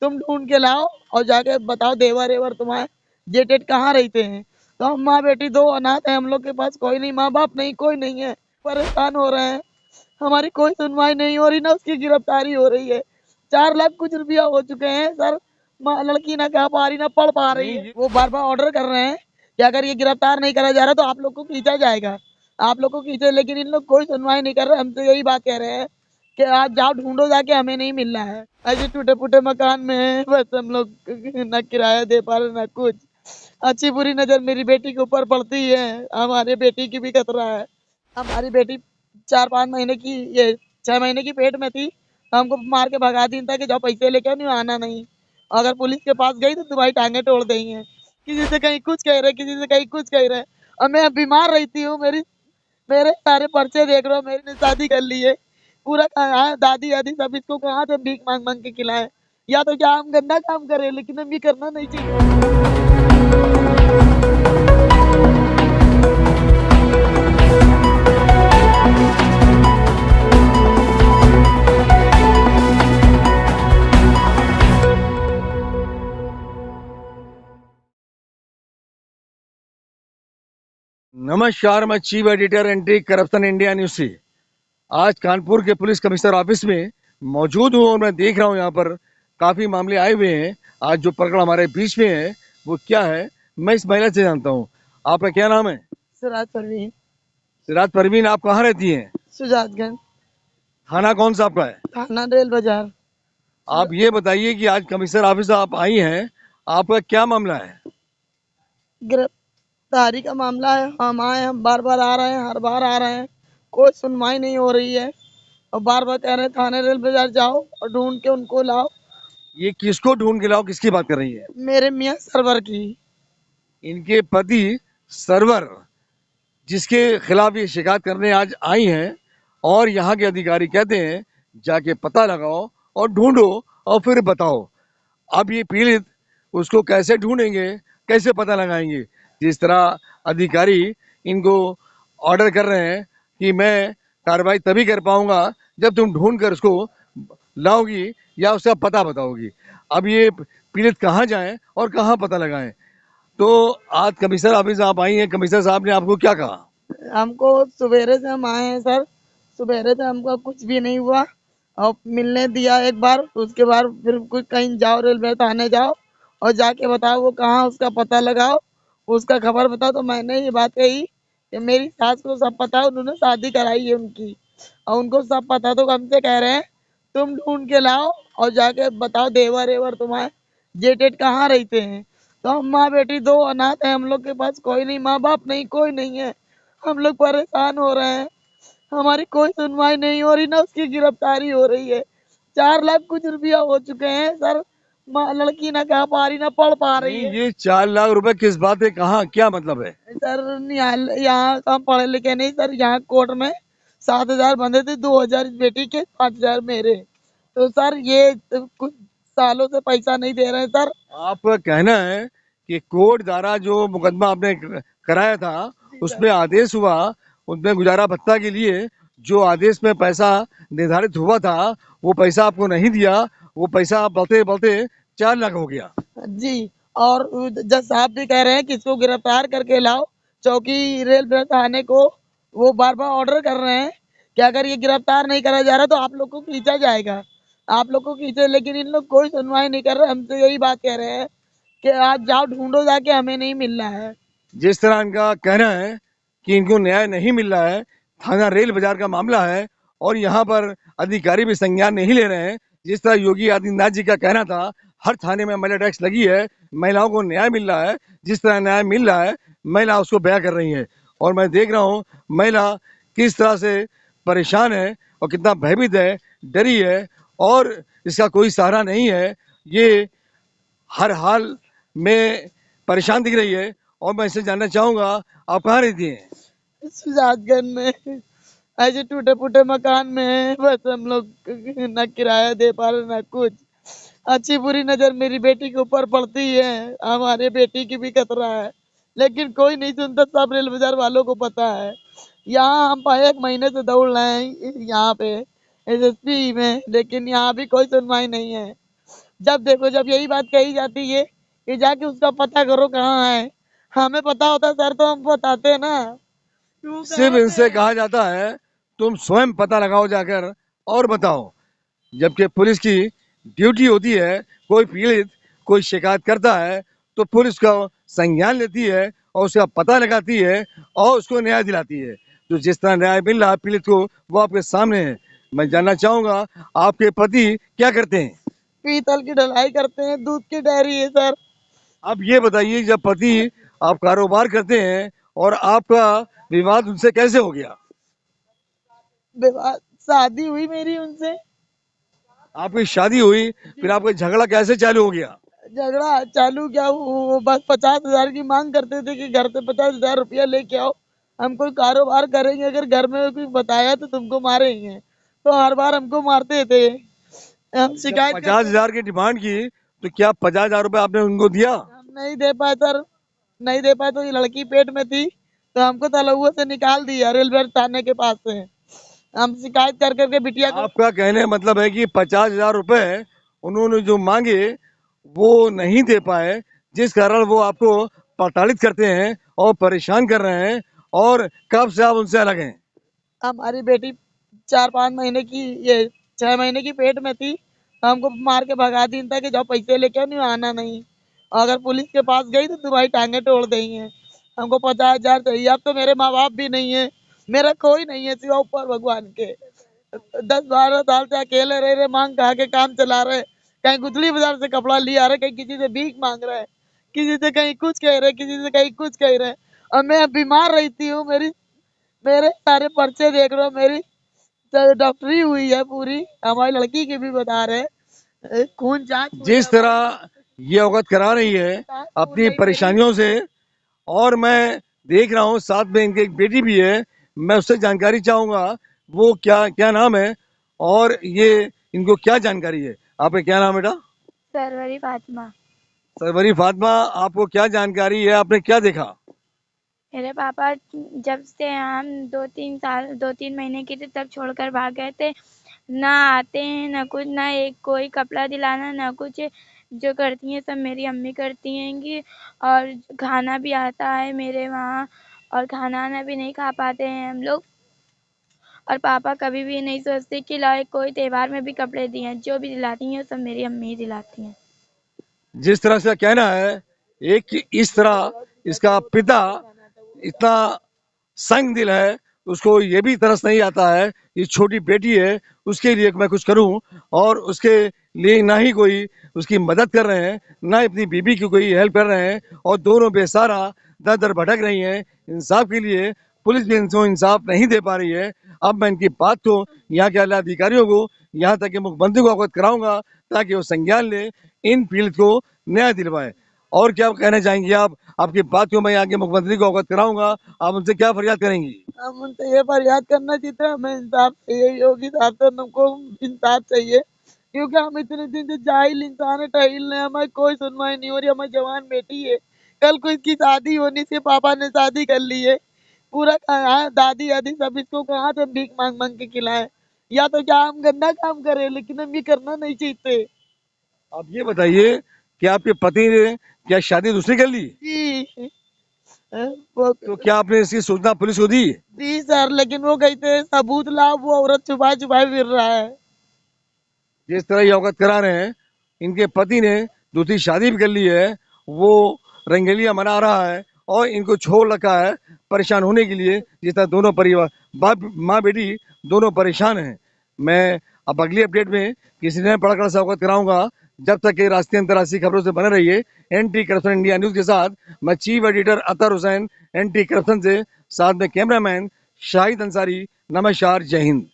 तुम ढूंढ के लाओ और जाके बताओ देवर एवर तुम्हारे जेठ एठ कहाँ रहते हैं। तो हम माँ बेटी दो अनाथ है, हम लोग के पास कोई नहीं, माँ बाप नहीं, कोई नहीं है, परेशान हो रहे हैं। हमारी कोई सुनवाई नहीं हो रही, ना उसकी गिरफ्तारी हो रही है। 4 लाख कुछ रुपया हो चुके हैं सर। लड़की ना कह पा रही, ना पढ़ पा रही है। वो बार बार ऑर्डर कर रहे हैं कि अगर ये गिरफ्तार नहीं करा जा रहा तो आप लोग को खींचा जाएगा, आप लोग को खींचे, लेकिन इन लोग कोई सुनवाई नहीं कर रहे। हम तो यही बात कह रहे हैं कि आज जाओ ढूंढो जाके, हमें नहीं मिल रहा है। ऐसे टूटे फूटे मकान में है, बस हम लोग ना किराया दे पा रहे ना कुछ। अच्छी बुरी नजर मेरी बेटी के ऊपर पड़ती है, हमारे बेटी की भी खतरा है। हमारी बेटी 4-5 महीने की, ये 6 महीने की पेट में थी, हमको मार के भगा दी था कि जाओ पैसे लेके आओ, नहीं आना नहीं। अगर पुलिस के पास गई तो तुम्हारी टांगे तोड़ देंगे। किसी से कहीं कुछ कह रहे, किसी से कहीं कुछ कह रहे। और मैं बीमार रहती हूँ, मेरे सारे पर्चे देख रहे हो, मेरी ने शादी कर ली है, पूरा कहाँ दादी दादी सब, इसको कहाँ से भीख मांग मांग के खिलाए। या तो क्या हम गंदा काम करें, लेकिन हम ये करना नहीं चाहिए। नमस्कार, मैं chief editor anti corruption India news से आज कानपुर के पुलिस कमिश्नर ऑफिस में मौजूद हूँ और मैं देख रहा हूँ यहाँ पर काफी मामले आए हुए हैं। आज जो प्रकरण हमारे बीच में है वो क्या है, मैं इस महिला से जानता हूँ। आपका क्या नाम है? सिराज परवीन। सिराज परवीन, आप कहाँ रहती हैं? सुजातगंज। थाना कौन सा आपका है? थाना रेल बाजार। आप ये बताइए कि आज कमिश्नर ऑफिस आप आई हैं, आपका क्या मामला है? गिरफ्तारी का मामला है। हम आए, हम बार बार आ रहे हैं, हर बार आ रहे हैं, कोई सुनवाई नहीं हो रही है। और बार बार कह रहे हैं थाने रेल बाजार जाओ और ढूंढ के उनको लाओ। ये किसको ढूंढ के लाओ, किसकी बात कर रही है? मेरे मियाँ सरवर की। इनके पति सरवर, जिसके खिलाफ ये शिकायत करने आज आई हैं, और यहाँ के अधिकारी कहते हैं जाके पता लगाओ और ढूंढो और फिर बताओ। अब ये पीड़ित उसको कैसे ढूंढेंगे, कैसे पता लगाएंगे? जिस तरह अधिकारी इनको ऑर्डर कर रहे हैं कि मैं कार्रवाई तभी कर पाऊंगा जब तुम ढूंढ कर उसको लाओगी या उसका पता बताओगी। अब ये पीड़ित कहाँ जाएं और कहाँ पता लगाएं? तो आज कमिश्नर ऑफिस आप आई हैं, कमिश्नर साहब ने आपको क्या कहा? हमको सवेरे से हम आए हैं सर, सवेरे से हमको कुछ भी नहीं हुआ। और मिलने दिया एक बार, उसके बाद फिर कुछ कहीं जाओ, रेलवे थाने जाओ और जाके बताओ वो कहाँ, उसका पता लगाओ, उसका खबर बताओ। तो मैंने ये बात कही कि मेरी सास को सब पता है, उन्होंने शादी कराई है उनकी, और उनको सब पता। तो हमसे कह रहे हैं तुम ढूंढ के लाओ और जाके बताओ देवर एवर तुम्हारे जेठ एठ कहाँ रहते हैं। तो हम माँ बेटी दो अनाथ है, हम लोग के पास कोई नहीं, माँ बाप नहीं, कोई नहीं है, हम लोग परेशान हो रहे हैं। हमारी कोई सुनवाई नहीं हो रही, ना उसकी गिरफ्तारी हो रही है। 4 लाख कुछ रुपया हो चुके हैं सर। लड़की ना कह पा रही, ना पढ़ पा रही नहीं, है। ये 4 लाख रुपए किस बात है, कहाँ, क्या मतलब है? सर यहाँ हम पढ़े लिखे नहीं सर, यहाँ कोर्ट में 7,000 बंधे थे, 2,000 इस बेटी के, 5,000 मेरे। तो सर ये कुछ सालों से पैसा नहीं दे रहे हैं सर। आपका कहना है कि कोर्ट द्वारा जो मुकदमा आपने कराया था उसमें आदेश हुआ, उसमें गुजारा भत्ता के लिए जो आदेश में पैसा निर्धारित हुआ था वो पैसा आपको नहीं दिया, वो पैसा आप बढ़ते बढ़ते 4 लाख हो गया। जी। और जज साहब भी कह रहे हैं कि इसको गिरफ्तार करके लाओ चौकी रेल थाने को। वो बार बार ऑर्डर कर रहे हैं कि अगर ये गिरफ्तार नहीं करा जा रहा तो आप लोग को खींचा जाएगा, आप लोग को खींचे, लेकिन इन लोग कोई सुनवाई नहीं कर रहे। हम तो यही बात कह रहे हैं कि आज जाओ ढूंढो जाके, हमें नहीं मिल रहा है। जिस तरह इनका कहना है कि इनको न्याय नहीं मिल रहा है, थाना रेल बाजार का मामला है और यहाँ पर अधिकारी भी संज्ञान नहीं ले रहे हैं। जिस तरह योगी आदित्यनाथ जी का कहना था हर थाने में महिला टैक्स लगी है, महिलाओं को न्याय मिल रहा है, जिस तरह न्याय मिल रहा है महिला उसको बयां कर रही है। और मैं देख रहा हूँ महिला किस तरह से परेशान है और कितना भयभीत है, डरी है, और इसका कोई सहारा नहीं है। ये हर हाल में परेशान दिख रही है। और मैं इससे जानना चाहूंगा आप कहाँ रहती हैं? सुजातगंज में, ऐसे टूटे फूटे मकान में है, बस हम लोग ना किराया दे पा रहे ना कुछ। अच्छी बुरी नजर मेरी बेटी के ऊपर पड़ती है, हमारे बेटी की भी खतरा है, लेकिन कोई नहीं सुनता। सब रेल बाजार वालों को पता है। यहाँ हम 1 महीने से दौड़ रहे हैं यहाँ पे एसएसपी में, लेकिन यहाँ भी कोई सुनवाई नहीं है। जब देखो जब यही बात कही जाती है कि जाके उसका पता करो कहाँ है। हमें पता होता सर तो हम बताते ना। क्यों सिर्फ कहाँ इनसे पे? कहा जाता है तुम स्वयं पता लगाओ जाकर और बताओ, जबकि पुलिस की ड्यूटी होती है कोई पीड़ित कोई शिकायत करता है तो पुलिस का संज्ञान लेती है और उसका पता लगाती है और उसको न्याय दिलाती है। तो जिस तरह न्याय मिल रहा है पीड़ित को वो आपके सामने है। मैं जानना चाहूंगा आपके पति क्या करते हैं? पीतल की ढलाई करते हैं, दूध की डेयरी है सर। अब ये बताइए जब पति आप कारोबार करते हैं और आपका विवाद उनसे कैसे हो गया? विवाह शादी हुई मेरी उनसे। आपकी शादी हुई फिर आपका झगड़ा कैसे चालू हो गया? झगड़ा चालू क्या वो बस 50,000 की मांग करते थे कि घर से 50,000 रुपया लेके आओ, हम कोई कारोबार करेंगे, अगर घर में कोई बताया तो तुमको मारेंगे। तो हर बार हमको मारते थे। हम जब शिकायत पचास करते हजार की डिमांड की तो क्या 50,000 रुपए आपने उनको दिया? हम नहीं दे पाए सर। नहीं दे पाए तो ये लड़की पेट में थी तो हमको तलुआ से निकाल दिया रेलवे थाने के पास से। हम शिकायत कर करके बिटिया को आपका कहने का मतलब है कि 50,000 रुपए उन्होंने जो मांगे वो नहीं दे पाए, जिस कारण वो आपको प्रताड़ित करते हैं और परेशान कर रहे हैं। और कब से आप उनसे अलग हैं? हमारी बेटी 4-5 महीने की ये 6 महीने की पेट में थी तो हमको मार के भगा दी था कि जाओ पैसे लेके आओ, नहीं आना नहीं। अगर पुलिस के पास गई तो तुम्हारी टांगे तोड़ देंगे। हमको 50,000 चाहिए। अब तो मेरे माँ बाप भी नहीं है, मेरा कोई नहीं है सिवा ऊपर भगवान के। 10-12 साल से अकेले रह रहे, मांग खा के काम चला रहे। कहीं गुदड़ी बाजार से कपड़ा लिया रहे, कहीं किसी से भीख मांग रहे, किसी से कहीं कुछ कह रहे, किसी से कहीं कुछ कह रहे। और मैं बीमार रहती हूँ, मेरे सारे पर्चे देख लो, मेरी डॉक्टरी हुई है पूरी। हमारी लड़की की भी बता रहे खून जांच हुई है जिस हमारी। तरह ये अवगत करा रही है सांस फूल अपनी रही मेरी। परेशानियों से, और मैं देख रहा हूँ साथ में इनकी एक बेटी भी है, मैं उससे जानकारी चाहूंगा वो क्या क्या नाम है और ये इनको क्या जानकारी है। आपका क्या नाम है बेटा? सरवरी फातिमा। सरवरी फातिमा, आपको क्या जानकारी है, आपने क्या देखा? मेरे पापा जब से हम 2-3 महीने की थे तब छोड़कर भाग गए थे। ना आते हैं ना कुछ, ना एक कोई कपड़ा दिलाना ना कुछ। जो करती हैं सब मेरी अम्मी करती हैंगी। और खाना भी आता है मेरे वहाँ, और खाना वाना भी नहीं खा पाते हैं हम लोग। और पापा कभी भी नहीं सोचते कि लाए कोई त्योहार में भी कपड़े दिए, जो भी दिलाती हैं सब मेरी अम्मी ही दिलाती हैं। जिस तरह से कहना है एक कि इस तरह इसका पिता इतना संग दिल है, उसको ये भी तरस नहीं आता है ये छोटी बेटी है उसके लिए मैं कुछ करूं, और उसके लिए ना ही कोई उसकी मदद कर रहे हैं ना अपनी बीबी की कोई हेल्प कर रहे हैं, और दोनों बेसहारा दर दर भटक रही हैं इंसाफ के लिए। पुलिस भी इनको इंसाफ नहीं दे पा रही है। अब मैं इनकी बात को यहाँ के आला अधिकारियों को, यहाँ तक कि मुख्यमंत्री को अवगत कराऊंगा ताकि वो संज्ञान ले, इन पीड़ित को न्याय दिलवाए। और क्या कहना चाहेंगी आप? आपकी बात को मैं आगे मुख्यमंत्री को अवगत कराऊंगा, आप उनसे क्या फरियाद करेंगी? हम उनसे ये फरियाद करना चाहते हैं, हमें इंसाफ चाहिए, योगी साहब से हमको इंसाफ चाहिए। क्योंकि हम इतने दिन से जाहिल इंसान है, टहिल है, हमारी कोई सुनवाई नहीं हो रही। हमारी जवान बेटी है, कल को इसकी शादी होनी, इसके पापा ने शादी कर ली है। पूरा दादी दादी सब इसको कहाँ से भीख मांग मांग के खिलाए। या तो क्या हम गंदा काम करें, लेकिन हम ये करना नहीं चाहते। आप ये बताइए कि आपके पति ने क्या शादी दूसरी कर ली? जी वो तो क्या आपने इसकी सूचना पुलिस को दी? जी सर, लेकिन वो कहते सबूत लाओ, वो औरत छुपा छुपा फिर रहा है। जिस तरह ये अवगत करा रहे हैं इनके पति ने दूसरी शादी भी कर ली है, वो रंगेलियां मना रहा है और इनको छोड़ रखा है परेशान होने के लिए। जिस तरह दोनों परिवार बाप माँ बेटी दोनों परेशान हैं। मैं अब अगली अपडेट में किसी नए पड़कर से अवगत कराऊंगा। जब तक ये राष्ट्रीय अंतर्राष्ट्रीय खबरों से बने रहिए एंटी करप्शन इंडिया न्यूज के साथ। मैं चीफ एडिटर अतर हुसैन एंटी करप्शन से, साथ में कैमरामैन शाहिद अंसारी। नमस्कार, जय हिंद।